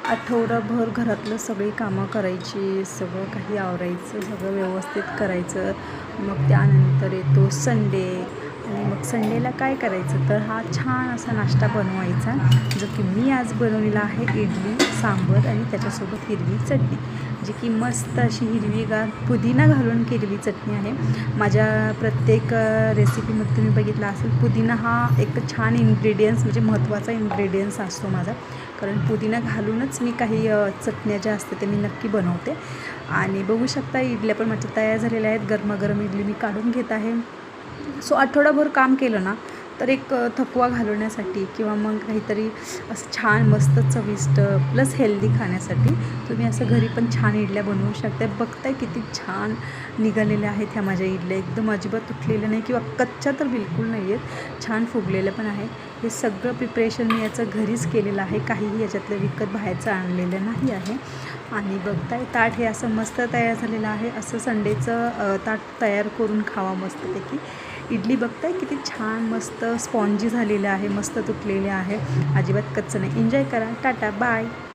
आठवडाभर घरातलं सगळी कामं करायची, सगळं काही आवरायचं, सगळं व्यवस्थित करायचं. मग त्यानंतर येतो संडे आणि मग संडेला काय करायचं तर हा छान असा नाश्ता बनवायचा, जो की मी आज बनवलेला आहे इडली सांबार आणि त्याच्यासोबत हिरवी चटणी, जी की मस्त अशी हिरवीगार पुदिना घालून केलेली चटणी आहे. माझ्या प्रत्येक रेसिपीमध्ये तुम्ही बघितला असेल, पुदिना हा एक छान इन्ग्रेडियंट्स म्हणजे महत्त्वाचा इन्ग्रेडियंट्स असतो माझा, कारण पुदिना घालूनच मी काही चटण्या ज्या असते ते मी नक्की बनवते. आणि बघू शकता इडल्या पण माझ्या तयार झालेल्या आहेत. गरमागरम इडली मी काढून घेत आहे. सो आठवडाभर काम केलं ना तर एक थकवा घालवण्यासाठी किंवा मग काहीतरी असं छान मस्त चविष्ट प्लस हेल्दी खाण्यासाठी तुम्ही असं घरी पण छान इडल्या बनवू शकता. बघताय किती छान निघालेल्या आहेत ह्या माझ्या इडल्या, एकदम अजिबात तुटलेल्या नाही किंवा कच्च्या तर बिलकुल नाही आहेत, छान फुगलेलं पण आहे. हे सगळं प्रिपरेशन मी याचं घरीच केलेलं आहे, काहीही याच्यातलं विकत बाहेरचं आणलेलं नाही आहे. आणि बघताय ताट हे असं मस्त तयार झालेलं आहे. असं संडेचं ताट तयार करून खावा मस्तपैकी. इडली बघताय किती छान मस्त स्पॉन्जी झालेलं आहे, मस्त तुटलेले आहे, अजिबात कच्चं नाही. एन्जॉय करा. Tata bye.